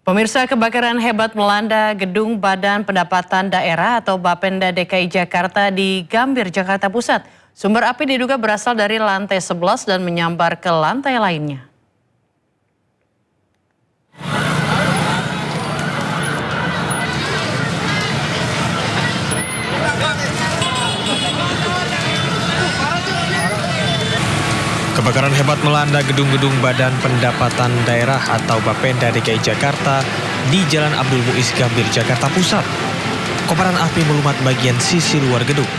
Pemirsa, kebakaran hebat melanda Gedung Badan Pendapatan Daerah atau Bapenda DKI Jakarta di Gambir, Jakarta Pusat. Sumber api diduga berasal dari lantai 11 dan menyambar ke lantai lainnya. Kebakaran hebat melanda gedung-gedung Badan Pendapatan Daerah atau Bapenda DKI Jakarta di Jalan Abdul Muiz Gambir, Jakarta Pusat. Kobaran api melumat bagian sisi luar gedung.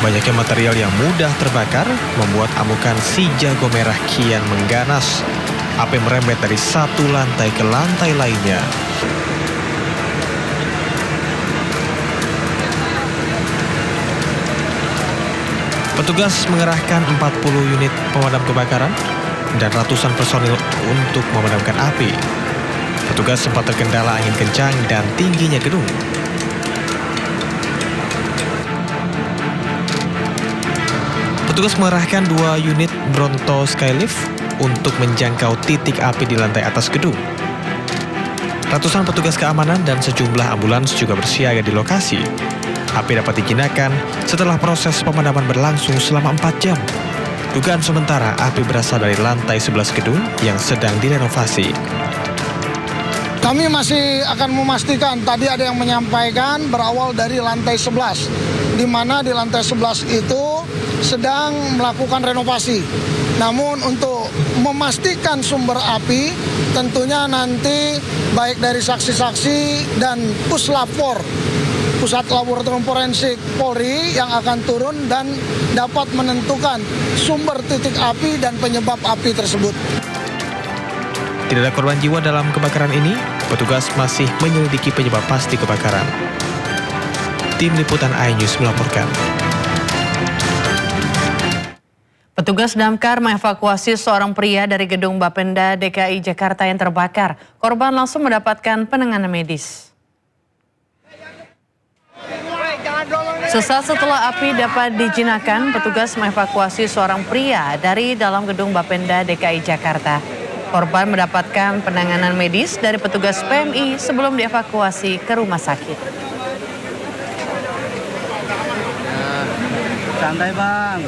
Banyaknya material yang mudah terbakar membuat amukan si jago merah kian mengganas. Api merembet dari satu lantai ke lantai lainnya. Petugas mengerahkan 40 unit pemadam kebakaran dan ratusan personil untuk memadamkan api. Petugas sempat terkendala angin kencang dan tingginya gedung. Petugas mengerahkan 2 unit Bronto Skylift untuk menjangkau titik api di lantai atas gedung. Ratusan petugas keamanan dan sejumlah ambulans juga bersiaga di lokasi. Api dapat dijinakan setelah proses pemadaman berlangsung selama 4 jam. Dugaan sementara api berasal dari lantai 11 gedung yang sedang direnovasi. Kami masih akan memastikan, tadi ada yang menyampaikan berawal dari lantai 11, di mana di lantai 11 itu sedang melakukan renovasi. Namun untuk memastikan sumber api, tentunya nanti baik dari saksi-saksi dan Puslapor, Pusat Laboratorium Forensik Polri yang akan turun dan dapat menentukan sumber titik api dan penyebab api tersebut. Tidak ada korban jiwa dalam kebakaran ini, petugas masih menyelidiki penyebab pasti kebakaran. Tim Liputan iNews melaporkan. Petugas damkar mengevakuasi seorang pria dari gedung Bapenda DKI Jakarta yang terbakar. Korban langsung mendapatkan penanganan medis. Sesaat setelah api dapat dijinakan, petugas mengevakuasi seorang pria dari dalam gedung Bapenda DKI Jakarta. Korban mendapatkan penanganan medis dari petugas PMI sebelum dievakuasi ke rumah sakit. Santai, Bang.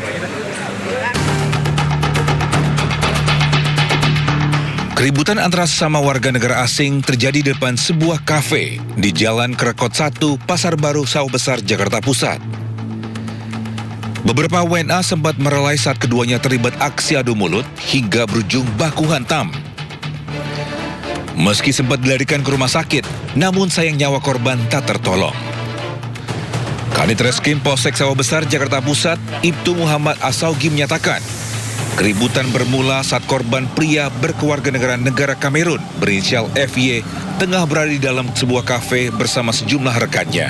Keributan antara sesama warga negara asing terjadi di depan sebuah kafe di Jalan Krekot 1, Pasar Baru, Sawah Besar, Jakarta Pusat. Beberapa WNA sempat merelai saat keduanya terlibat aksi adu mulut hingga berujung baku hantam. Meski sempat dilarikan ke rumah sakit, namun sayang nyawa korban tak tertolong. Kanit Reskrim Polsek Sawah Besar, Jakarta Pusat, Ibtu Muhammad Asaugi menyatakan, keributan bermula saat korban pria berkewarganegaraan negara Kamerun berinisial FY tengah berada di dalam sebuah kafe bersama sejumlah rekannya.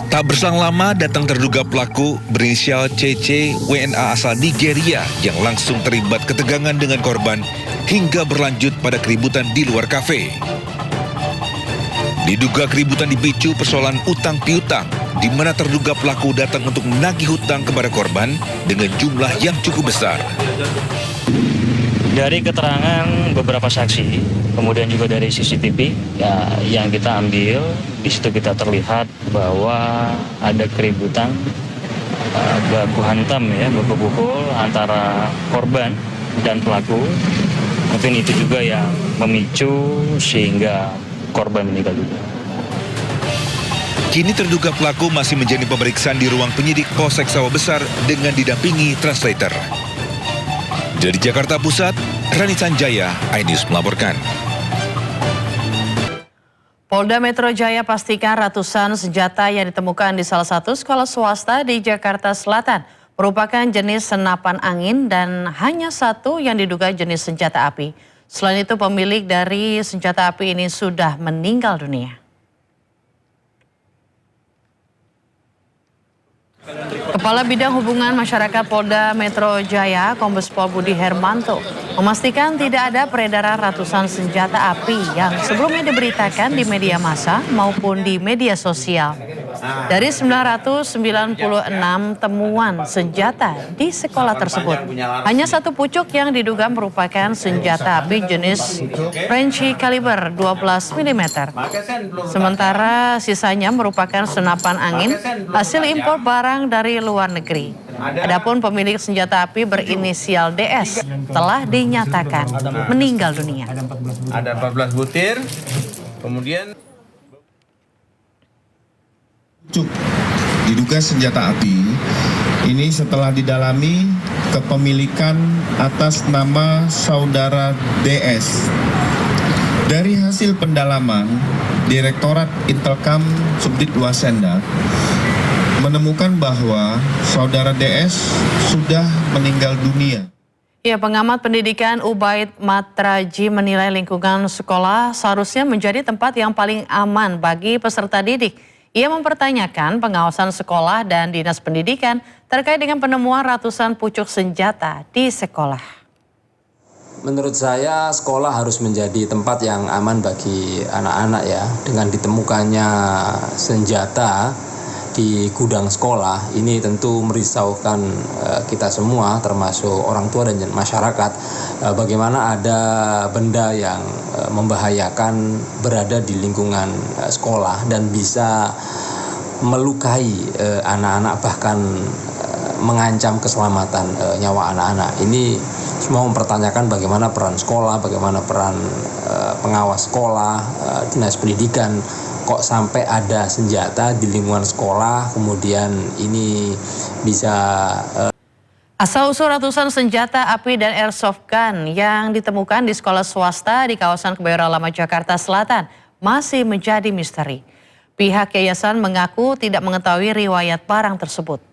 Tak berselang lama datang terduga pelaku berinisial CC WNA asal Nigeria yang langsung terlibat ketegangan dengan korban hingga berlanjut pada keributan di luar kafe. Diduga keributan dipicu persoalan utang piutang, di mana terduga pelaku datang untuk menagih hutang kepada korban dengan jumlah yang cukup besar. Dari keterangan beberapa saksi, kemudian juga dari CCTV yang kita ambil, di situ kita terlihat bahwa ada keributan baku hantam baku pukul antara korban dan pelaku. Mungkin itu juga yang memicu sehingga korban meninggal juga. Kini terduga pelaku masih menjalani pemeriksaan di ruang penyidik Polsek Sawah Besar dengan didampingi translator. Dari Jakarta Pusat, Rani Sanjaya, iNews melaporkan. Polda Metro Jaya pastikan ratusan senjata yang ditemukan di salah satu sekolah swasta di Jakarta Selatan merupakan jenis senapan angin dan hanya satu yang diduga jenis senjata api. Selain itu, pemilik dari senjata api ini sudah meninggal dunia. Kepala Bidang Hubungan Masyarakat Polda Metro Jaya, Kombes Pol Budi Hermanto, memastikan tidak ada peredaran ratusan senjata api yang sebelumnya diberitakan di media massa maupun di media sosial. dari 996 temuan senjata di sekolah tersebut. Hanya satu pucuk yang diduga merupakan senjata api jenis French kaliber 12 mm. Sementara sisanya merupakan senapan angin hasil impor barang dari luar negeri. Adapun pemilik senjata api berinisial DS telah dinyatakan meninggal dunia. Ada 14 butir, kemudian diduga senjata api. Ini setelah didalami kepemilikan atas nama saudara DS. Dari hasil pendalaman, Direktorat Intelkam Subdit Luasenda menemukan bahwa saudara DS sudah meninggal dunia. Ya, pengamat pendidikan Ubaid Matraji menilai lingkungan sekolah seharusnya menjadi tempat yang paling aman bagi peserta didik. Ia mempertanyakan pengawasan sekolah dan dinas pendidikan terkait dengan penemuan ratusan pucuk senjata di sekolah. Menurut saya sekolah harus menjadi tempat yang aman bagi anak-anak ya. Dengan ditemukannya senjata di gudang sekolah ini tentu merisaukan kita semua termasuk orang tua dan masyarakat. Bagaimana ada benda yang membahayakan berada di lingkungan sekolah dan bisa melukai anak-anak bahkan mengancam keselamatan nyawa anak-anak. Ini semua mempertanyakan bagaimana peran sekolah, bagaimana peran pengawas sekolah, dinas pendidikan. Kok sampai ada senjata di lingkungan sekolah, kemudian ini bisa... Asal-usul ratusan senjata api dan airsoft gun yang ditemukan di sekolah swasta di kawasan Kebayoran Lama, Jakarta Selatan masih menjadi misteri. Pihak yayasan mengaku tidak mengetahui riwayat barang tersebut.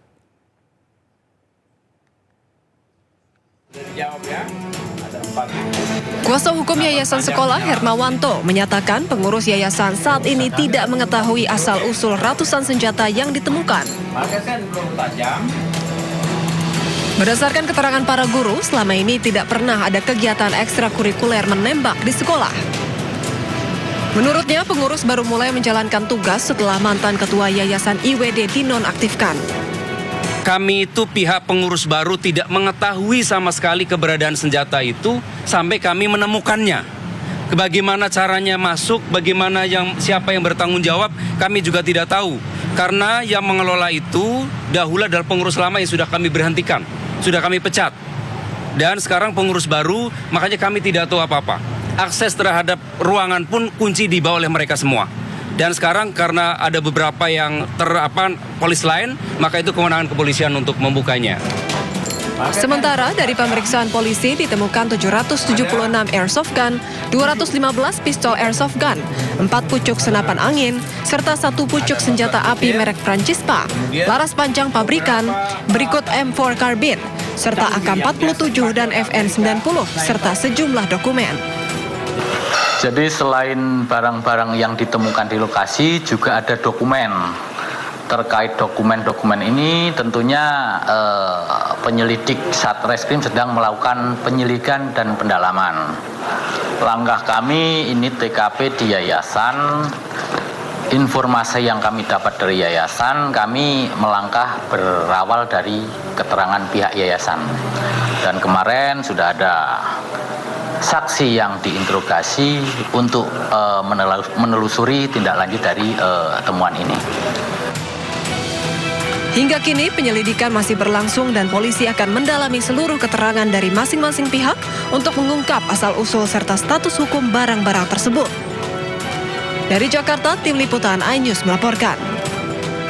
Kuasa hukum Yayasan Sekolah Hermawanto menyatakan pengurus yayasan saat ini tidak mengetahui asal-usul ratusan senjata yang ditemukan. Berdasarkan keterangan para guru, selama ini tidak pernah ada kegiatan ekstrakurikuler menembak di sekolah. Menurutnya, pengurus baru mulai menjalankan tugas setelah mantan ketua Yayasan IWD dinonaktifkan. Kami itu pihak pengurus baru tidak mengetahui sama sekali keberadaan senjata itu sampai kami menemukannya. Bagaimana caranya masuk, bagaimana siapa yang bertanggung jawab, kami juga tidak tahu. Karena yang mengelola itu dahulu adalah pengurus lama yang sudah kami berhentikan, sudah kami pecat. Dan sekarang pengurus baru, makanya kami tidak tahu apa-apa. Akses terhadap ruangan pun kunci dibawa oleh mereka semua. Dan sekarang karena ada beberapa yang polis lain, maka itu kewenangan kepolisian untuk membukanya. Sementara dari pemeriksaan polisi ditemukan 776 airsoft gun, 215 pistol airsoft gun, 4 pucuk senapan angin, serta 1 pucuk senjata api merek Francispa, laras panjang pabrikan, berikut M4 carbine, serta AK-47 dan FN-90, serta sejumlah dokumen. Jadi selain barang-barang yang ditemukan di lokasi juga ada dokumen. Terkait dokumen-dokumen ini tentunya penyelidik Satreskrim sedang melakukan penyelidikan dan pendalaman. Langkah kami ini TKP di yayasan, informasi yang kami dapat dari yayasan, kami melangkah berawal dari keterangan pihak yayasan. Dan kemarin sudah ada saksi yang diinterogasi untuk menelusuri tindak lanjut dari temuan ini. Hingga kini penyelidikan masih berlangsung dan polisi akan mendalami seluruh keterangan dari masing-masing pihak untuk mengungkap asal-usul serta status hukum barang-barang tersebut. Dari Jakarta, tim liputan iNews melaporkan.